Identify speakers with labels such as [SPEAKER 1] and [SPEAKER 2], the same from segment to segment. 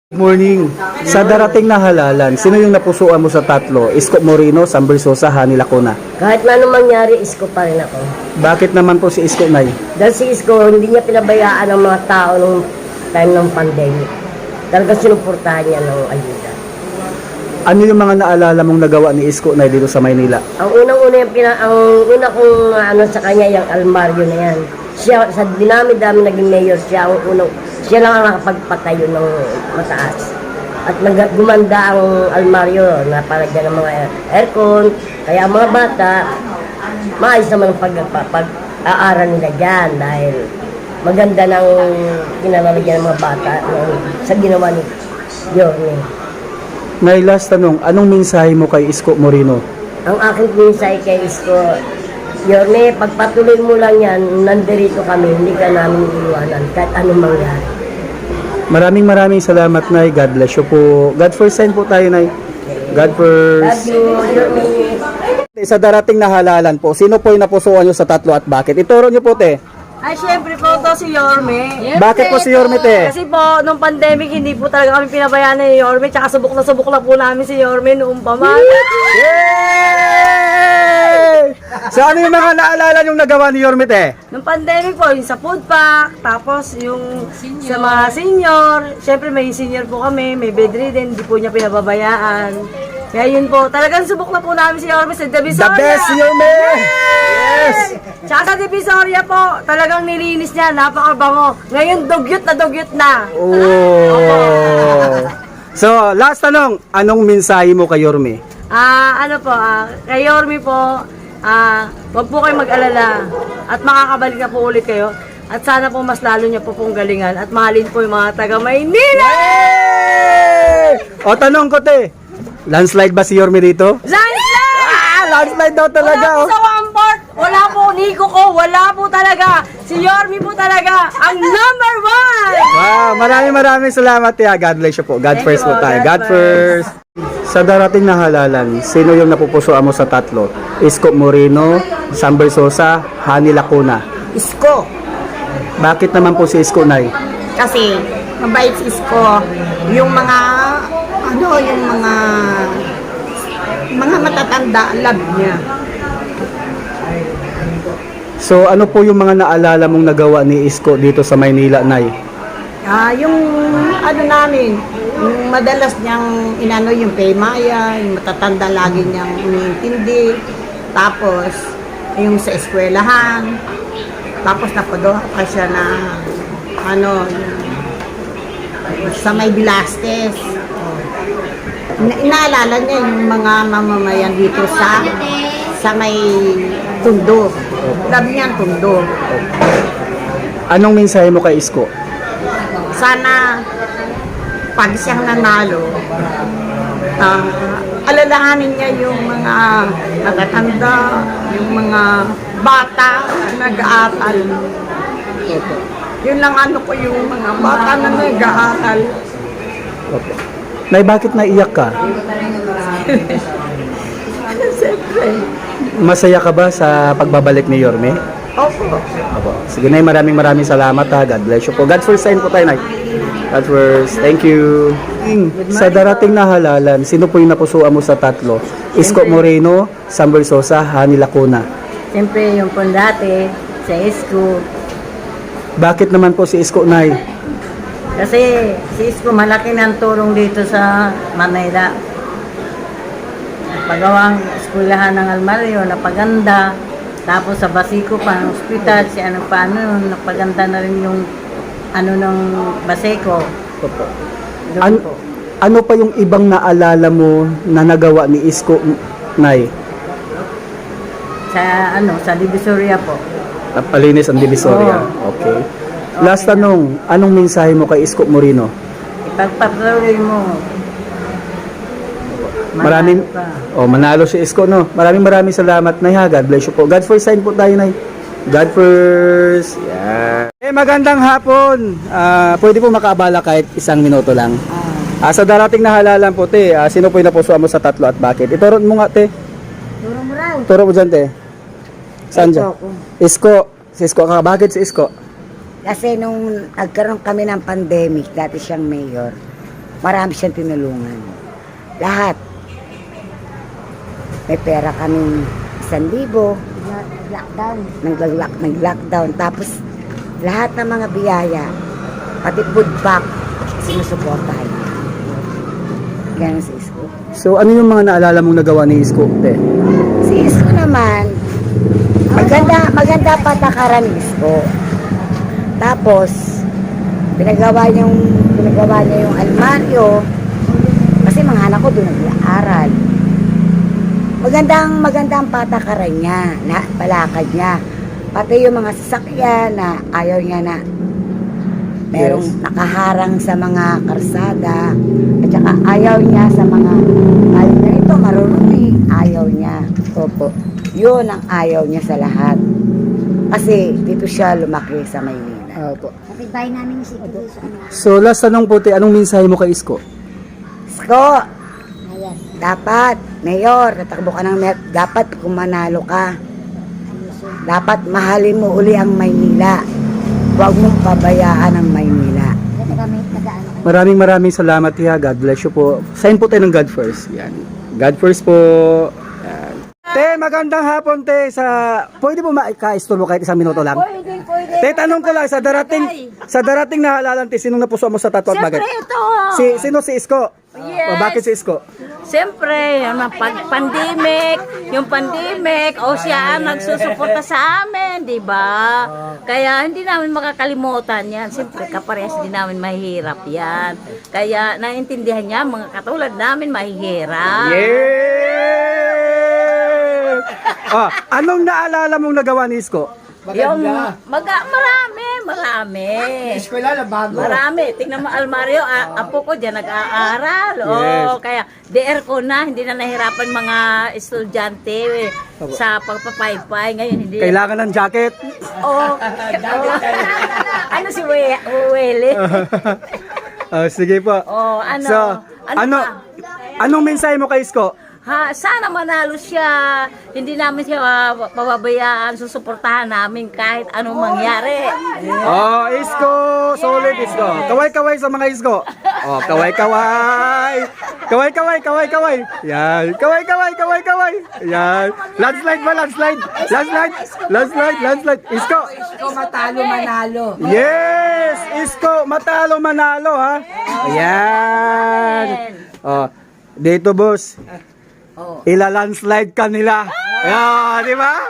[SPEAKER 1] Morning. Sa darating na halalan, sino yung napusuan mo sa tatlo? Isko Moreno, Sam Versosa, Hani Lacuna.
[SPEAKER 2] Kahit na anong mangyari, Isko pa rin ako.
[SPEAKER 1] Bakit naman po si Isko, Nay?
[SPEAKER 2] Dahil si Isko, hindi niya pinabayaan ang mga tao nung time ng pandemic. Talagang sinuportahan niya ng ayuda.
[SPEAKER 1] Ano yung mga naalala mong nagawa ni Isko, Nay, dito sa Maynila?
[SPEAKER 2] Ang unang-una ang una kong sa kanya, yung Almario na yan. Siya, sa dinami-dami naging mayor, siya lang ang nakapagpatayo ng mataas. At gumanda ang Almario, napalagyan ng mga aircon, kaya ang mga bata, maayos naman ang pag-aaral nila dyan dahil maganda ng kinalalagyan ng mga bata sa ginawa ni Yorme.
[SPEAKER 1] Nay, last tanong, anong mensahe mo kay Isko Moreno?
[SPEAKER 2] Ang aking mensahe kay Isko, Yorme, pagpatuloy mo lang yan, nandirito kami, hindi ka namin iiwanan kahit anong mangyari.
[SPEAKER 1] Maraming salamat, Nay. God bless you po. God first sign po tayo, Nay. God first.
[SPEAKER 2] Love you, Yorme.
[SPEAKER 1] Sa darating na halalan po, sino po yung napusuan nyo sa tatlo at bakit? Ituro nyo po, te.
[SPEAKER 3] Ay, syempre po to si Yorme.
[SPEAKER 1] Bakit po si Yorme, te?
[SPEAKER 3] Kasi po, nung pandemic, hindi po talaga kami pinabayaan ni Yorme. Tsaka subok na po namin si Yorme noong paman.
[SPEAKER 1] Yay! So ano yung mga naalala yung nagawa ni Yorme, te?
[SPEAKER 3] Nung pandemic po, yung sa food pack, tapos yung sa mga senior. Syempre may senior po kami, may bedridden, hindi po niya pinababayaan. Kaya yun po, talagang subok na po namin si Yorme sa Divisoria.
[SPEAKER 1] The best, Yorme! Yes!
[SPEAKER 3] Tsaka sa Divisoria po, talagang nilinis niya, napakabango. Ngayon, dugyot na.
[SPEAKER 1] Oh. So, last tanong, anong mensahe mo kay Yorme?
[SPEAKER 3] Kay Yorme po, wag po kayong mag-alala at makakabalik na po ulit kayo. At sana po mas lalo niya po pong galingan at mahalin po yung mga taga Maynila!
[SPEAKER 1] O, tanong ko, te. Landslide ba si Yorme dito?
[SPEAKER 3] Landslide!
[SPEAKER 1] Landslide daw talaga.
[SPEAKER 3] Wala po sa Wamport, wala po Nico ko, wala po talaga. Si Yorme po talaga, ang number one!
[SPEAKER 1] Wow, maraming salamat, te. God bless you po. God
[SPEAKER 3] Thank
[SPEAKER 1] first
[SPEAKER 3] you
[SPEAKER 1] po
[SPEAKER 3] po,
[SPEAKER 1] tayo.
[SPEAKER 3] God
[SPEAKER 1] God first. Sa darating na halalan, sino yung napupusuan mo sa tatlo? Isko Moreno, Sam Versosa, Hani Lacuna.
[SPEAKER 4] Isko.
[SPEAKER 1] Bakit naman po si Isko, Nay?
[SPEAKER 4] Kasi mabait si Isko. Yung mga matatanda, love niya.
[SPEAKER 1] So ano po yung mga naalala mong nagawa ni Isko dito sa Maynila, Nay?
[SPEAKER 4] Yung namin, yung madalas niyang yung Paymaya, yung matatanda lagi niyang iniintindi. Tapos, yung sa eskwelahan. Tapos napadoha pa siya na sa may Bilastes. Inaalala niya yung mga mamamayan dito sa may Tondo. Labi niya ang Tondo.
[SPEAKER 1] Anong mensahe mo kay Isko?
[SPEAKER 4] Sana pag siyang nanalo, alalahanin niya yung mga natatanda, yung mga bata na nag-aaral. Yun lang ko yung mga bata na nag-aaral.
[SPEAKER 1] Okay. Nay, bakit naiyak ka?
[SPEAKER 4] Siyempre.
[SPEAKER 1] Masaya ka ba sa pagbabalik ni Yorme?
[SPEAKER 4] Opo.
[SPEAKER 1] Opo. Sige, Nay, maraming salamat, ha. God bless you po. God first sign po tayo, Nay. God first. Thank you. Sa darating na halalan, sino po yung napusuan mo sa tatlo? Isko Moreno, Sam Versosa, Hani Lacuna.
[SPEAKER 2] Siyempre, yung po dati, sa Isko.
[SPEAKER 1] Bakit naman po si Isko, Nay?
[SPEAKER 2] Kasi si Isko malaki ng tulong dito sa Manila. Pagawang eskwelahan ng Almario, napaganda. Tapos sa Basico pa, ng ospital, napaganda na rin yung ng Baseco.
[SPEAKER 1] Opo. Ano pa yung ibang naalala mo na nagawa ni Isko, Nay?
[SPEAKER 2] Sa Divisoria po.
[SPEAKER 1] Napalinis ang Divisoria. Okay. Last tanong, anong mensahe mo kay Isko Moreno?
[SPEAKER 2] Ipagpatuloy mo.
[SPEAKER 1] Manalo si Isko, no? Maraming salamat, Nay, ha. God bless you po. God first sign po tayo, Nay. God first. Yeah. Magandang hapon. Pwede po makaabala kahit 1 minuto lang. Sa darating na halalan po, te, sino po yung napusuan mo sa tatlo at bakit? Ituro mo nga, te.
[SPEAKER 2] Turo mo raw.
[SPEAKER 1] Turo mo dyan, te. Saan dyan? Isko. Si Isko ka. Bakit si Isko?
[SPEAKER 5] Kasi nung nagkaroon kami ng pandemic, dati siyang mayor, marami siyang tinulungan. Lahat. May pera kaming 1,000.
[SPEAKER 2] Lockdown.
[SPEAKER 5] Nag-lockdown. Tapos, lahat ng mga biyaya, pati food pack, sinusuportahan niya. Ganun si Isko.
[SPEAKER 1] So, ano yung mga naalala mong nagawa ni Isko, te?
[SPEAKER 5] Si Isko naman, maganda patakaran ni Isko. Tapos, pinagawa niya yung almaryo, kasi mga anak ko doon nag-aaral. Magandang patakaran niya, na palakad niya. Pati yung mga sasakyan na ayaw niya na merong nakaharang sa mga karsada. At saka ayaw niya sa mga ganito, marurumi. Ayaw niya. Opo. Yun ang ayaw niya sa lahat. Kasi dito siya lumaki sa Maynila.
[SPEAKER 1] Opo.
[SPEAKER 2] Kapitbahay namin si Ido sa ano.
[SPEAKER 1] So, last tanong po, te, anong mensahe mo kay Isko?
[SPEAKER 5] Isko,
[SPEAKER 2] Ayan.
[SPEAKER 5] dapat, Mayor, tatakbo ka ng Mayor, dapat kung manalo ka, dapat mahalin mo uli ang Maynila. Huwag mong pabayaan ang Maynila.
[SPEAKER 2] Kasi kami nag-ano.
[SPEAKER 1] Maraming salamat, Tia. God bless you po. Sign po tayo ng God first. Yan. God first po. Yan. Te, magandang hapon, te. Pwede mo ka-istorbo kahit isang minuto lang?
[SPEAKER 2] Pwede.
[SPEAKER 1] Te, tanong ko lang, sa darating na halalan, te, sinong napuso mo sa tattoo at bakit?
[SPEAKER 3] Siyempre ito.
[SPEAKER 1] Sino si Isko?
[SPEAKER 3] Yes.
[SPEAKER 1] O, bakit si Isko?
[SPEAKER 3] Siyempre, yung pandemic, o siya ang nagsusuporta sa amin, di ba? Kaya hindi namin makakalimutan yan. Siyempre, kaparehas din namin mahihirap yan. Kaya naiintindihan niya, mga katulad namin mahihirap.
[SPEAKER 1] Yeah! Anong naalala mong nagawa ni Isko?
[SPEAKER 3] Yung marami.
[SPEAKER 4] Eskwela na bago.
[SPEAKER 3] Marami. Tingnan mo, Almario, apo ko dyan nag-aaral.
[SPEAKER 1] Yes.
[SPEAKER 3] Kaya DR ko na, hindi na nahirapan mga estudyante sa pagpapaypay. Ngayon, hindi.
[SPEAKER 1] Kailangan ng jacket?
[SPEAKER 3] Oh. Ano si Wele?
[SPEAKER 1] Sige po.
[SPEAKER 3] Oh, ano?
[SPEAKER 1] So,
[SPEAKER 3] Ano ba?
[SPEAKER 1] anong mensahe mo kay Isko?
[SPEAKER 3] Sana manalo siya. Hindi namin siya pababayaan. Susuportahan namin kahit anong mangyari.
[SPEAKER 1] Oh, Isko! Solid Isko. Kaway-kaway sa mga Isko. Oh, kaway-kaway. Kaway-kaway. Yan. Kaway-kaway. Yan. Landslide ba? Landslide. Isko.
[SPEAKER 4] Isko matalo manalo.
[SPEAKER 1] Yes! Isko, matalo manalo, ha? Ayan. Oh, dito, boss. Ila-landslide ka nila. Ayan, di ba?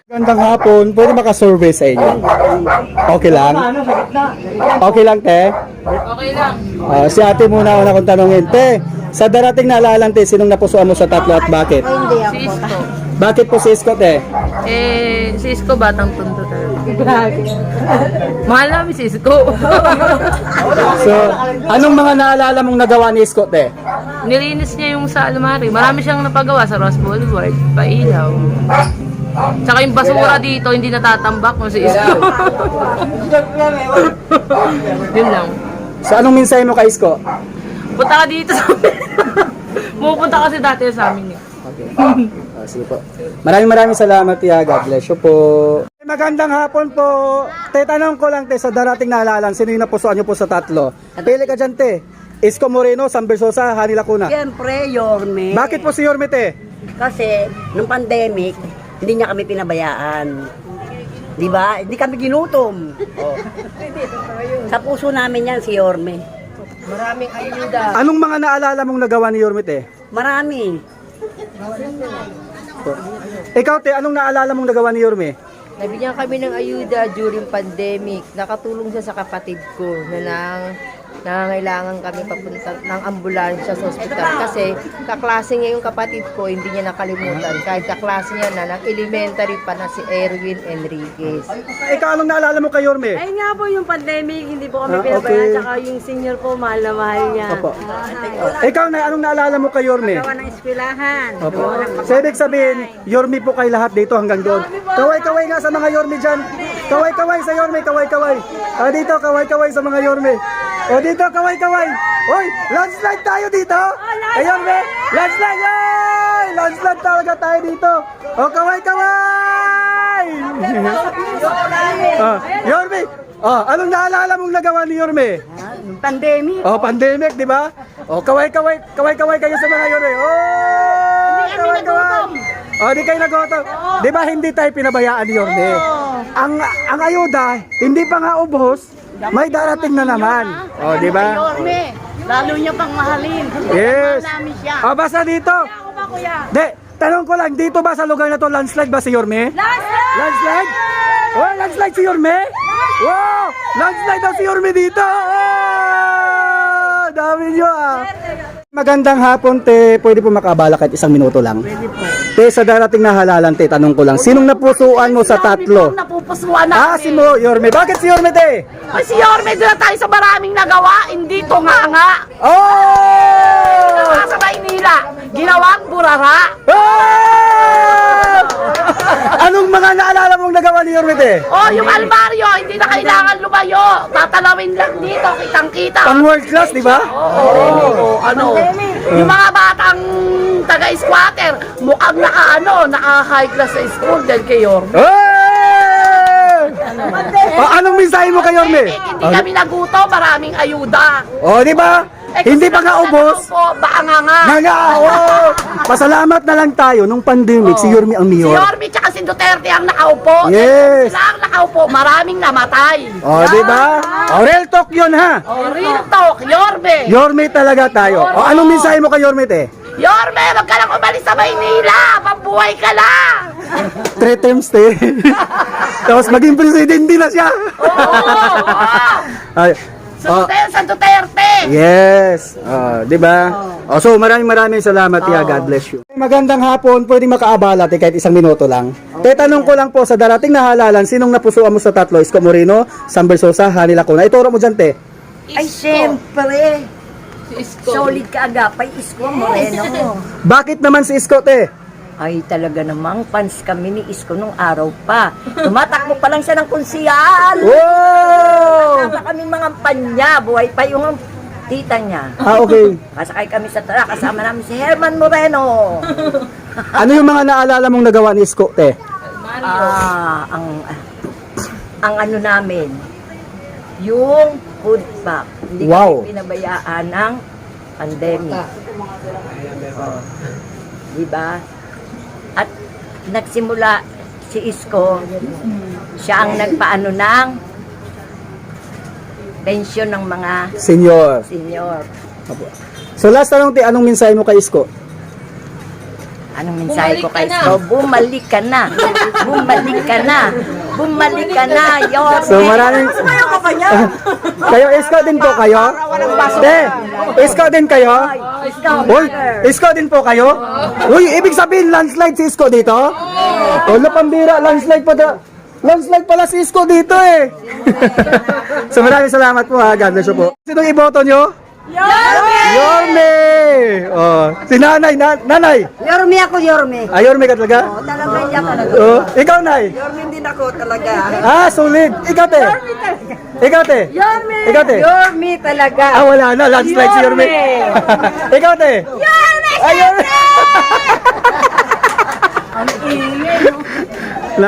[SPEAKER 1] Gandang hapon, pwede maka-survey sa inyo? Okay lang? Okay lang, te? Okay lang. Si ate muna ako na kung tanongin. Te, sa darating na alalan, te, sinong napusuan mo sa tatlo at bakit?
[SPEAKER 3] Si Isko.
[SPEAKER 1] Bakit po si Isko, te?
[SPEAKER 3] Si Isko batang tunto talaga. Mahal namin si Isko.
[SPEAKER 1] So, anong mga naalala mong nagawa ni Isko, te?
[SPEAKER 6] Nilinis niya yung sa almari. Marami siyang napagawa sa Ross Boulevard, pailaw. Tsaka yung basura dito, hindi natatambak mo si Isko. Yun lang.
[SPEAKER 1] So, anong mensahe mo kay Isko?
[SPEAKER 6] Punta ka dito sa amin. Pupunta kasi dati sa amin eh.
[SPEAKER 1] Okay. Sige po. Maraming salamat, Tia. God bless you po. Magandang hapon po. Te, tanong ko lang, te, sa darating na alalan, sino yung napusuan nyo po sa tatlo? Pili ka dyan, te. Isko Moreno, San Bersosa, Hani Lacuna.
[SPEAKER 5] Siyempre, Yorme.
[SPEAKER 1] Bakit po si Yorme, te?
[SPEAKER 5] Kasi, nung pandemic, hindi niya kami pinabayaan. Di ba? Hindi kami ginutom. Sa puso namin yan, si Yorme.
[SPEAKER 1] Anong mga naalala mong nagawa ni Yorme, te?
[SPEAKER 5] Marami.
[SPEAKER 1] Ikaw, te, anong naalala mong nagawa ni Yorme?
[SPEAKER 7] Nabigyan kami ng ayuda during pandemic. Nakatulong siya sa kapatid ko na nangangailangan kami papunta ng ambulansya sa ospital. Kasi kaklase niya yung kapatid ko, hindi niya nakalimutan. Kahit kaklase niya na, ng elementary pa na si Erwin Enriquez.
[SPEAKER 1] Ikaw, anong naalala mo kay Yorme?
[SPEAKER 3] Ayun nga po yung pandemic, hindi po kami
[SPEAKER 1] Okay.
[SPEAKER 3] pinabayaan. Tsaka yung senior po, mahal na mahal niya.
[SPEAKER 1] Opo. Ikaw, anong naalala mo kay Yorme?
[SPEAKER 3] Ng eskwelahan.
[SPEAKER 1] Opo. So, ibig sabihin, Yorme po kay lahat dito hanggang doon. Kaway-kaway nga sa mga Yorme dyan. Kaway-kaway sa Yorme, kaway-kaway. Dito, kaway-kaway sa mga Yorme. Dito, kaway-kaway. Hoy, landslide tayo dito. Yorme, landslide. Yay! Landslide talaga tayo dito. Kaway-kaway. Yorme, anong naalala mong nagawa ni Yorme?
[SPEAKER 4] Pandemic.
[SPEAKER 1] Oh, pandemic, di ba? Oh, kaway-kaway kayo sa mga Yorme. Oh, kaway-kaway. Oh, di kayo nagutom. Di ba hindi tayo pinabayaan ni Yorme? Ang ayuda, hindi pa nga ubos, may darating na naman. Oh, di ba?
[SPEAKER 4] Yorme, lalo niya pang mahalin.
[SPEAKER 1] Yes.
[SPEAKER 4] Namin siya.
[SPEAKER 1] Oh, basta dito. Di, tanong ko lang, dito ba sa lugar na to, landslide ba si Yorme? Landslide? Oh, landslide si Yorme? Wow! Landslide daw si Yorme dito! Oh! Dami nyo ah! Magandang hapon, te. Pwede po makabala kahit isang minuto lang? Pwede po. Te, sa darating na halalan, te, tanong ko lang, sinong napusuan mo sa tatlo?
[SPEAKER 4] Napupusuan
[SPEAKER 1] Ah, si mo, Yorme. Bakit si Yorme, te?
[SPEAKER 4] Ay, si Yorme, doon na tayo sa maraming nagawa, hindi tunganga.
[SPEAKER 1] Oh!
[SPEAKER 4] Sa Maynila, ginawang burara.
[SPEAKER 1] Oh! Anong mga naalala mong nagawa ni Yorme, te?
[SPEAKER 4] Oh, yung almaryo, hindi na kailangan lumayo. Tatalawin lang dito, kitang-kita.
[SPEAKER 1] Pang world class, di ba?
[SPEAKER 4] Oo, ano, yung mga batang taga-squatter, mukhang naka-high class sa school dahil kay Yorme.
[SPEAKER 1] Hey! Anong mensahe mo kay Yorme?
[SPEAKER 4] Hindi kami naguto, maraming ayuda.
[SPEAKER 1] Oh, di ba? Hindi pa nga ubos.
[SPEAKER 4] Baka nga.
[SPEAKER 1] Nangaawa! Pasalamat na lang tayo nung pandemic, si Yorme ang
[SPEAKER 4] Si
[SPEAKER 1] mayor.
[SPEAKER 4] Yorme tsaka si Duterte ang nakaupo.
[SPEAKER 1] Yes.
[SPEAKER 4] Sila ang nakaupo, maraming namatay.
[SPEAKER 1] Oh, di ba? Oh, real talk yun ha.
[SPEAKER 4] Oh, real talk, Yorme.
[SPEAKER 1] Yorme talaga tayo. Oh, anong mensahe mo kay Yorme, te?
[SPEAKER 4] Yorme, wag ka lang umalis sa Maynila. Pambuhay ka lang.
[SPEAKER 1] 3 terms, te. Tapos maging presidente na siya. Ay,
[SPEAKER 4] Sa Duterte.
[SPEAKER 1] yes. Di ba? Oh, so maraming salamat, Tia. God bless you. Magandang hapon. Pwedeng makaabala, te, kahit isang minuto lang. Te, tanong ko lang po, sa darating na halalan, sinong napusuan mo sa tatlo? Isko Moreno, Sam Bersosa, Hani Lacuna. Ituro mo dyan, te.
[SPEAKER 5] Ay, siyempre. Solid ka agapay, Isko Moreno.
[SPEAKER 1] Bakit naman si Isko, te?
[SPEAKER 5] Ay, talaga namang fans kami ni Isko nung araw pa. Tumatakbo pa lang siya ng konsihal.
[SPEAKER 1] Wow!
[SPEAKER 5] Kasama kami mga panya. Buhay pa yung tita niya.
[SPEAKER 1] Ah, okay.
[SPEAKER 5] Kasakay kami sa truck. Kasama namin si Herman Moreno.
[SPEAKER 1] Ano yung mga naalala mong nagawa ni Isko, te?
[SPEAKER 5] Ang ano namin, yung food pack. Hindi
[SPEAKER 1] Wow.
[SPEAKER 5] kami pinabayaan ng pandemic. Oh. Diba? At nagsimula si Isko, siya ang nagpaano ng pensyon ng mga
[SPEAKER 1] Senyor.
[SPEAKER 5] senior.
[SPEAKER 1] So last tanong, te, anong mensahe mo kay Isko?
[SPEAKER 5] Anong mensahe ko kay Isko? Bumalik ka na. Bumalik ka na. Bumalik ka na. Yorme.
[SPEAKER 1] So maraming... Kayo, Isko din po kayo? Te, Isko din kayo? Uy, Isko din po kayo? Uy, ibig sabihin landslide si Isko dito? Oh, pambira, landslide pa landslide pala si Isko dito eh. So maraming salamat po ha, God bless you po. Sinong iboto nyo? Yorme! Oh, si nanay, nanay.
[SPEAKER 5] Yorme ako, Yorme.
[SPEAKER 1] Ah, Yorme ka talaga?
[SPEAKER 5] Talaga niya talaga.
[SPEAKER 1] Oh, ikaw, nay.
[SPEAKER 5] Yorme din ako talaga.
[SPEAKER 1] Ah, solid. Ikaw, te. Ikaw, te.
[SPEAKER 5] Yorme!
[SPEAKER 1] Ikaw, te.
[SPEAKER 5] Yorme talaga.
[SPEAKER 1] Ah, wala na. Landslide si Yorme. Ikaw, te. Yorme! Ay, Yorme!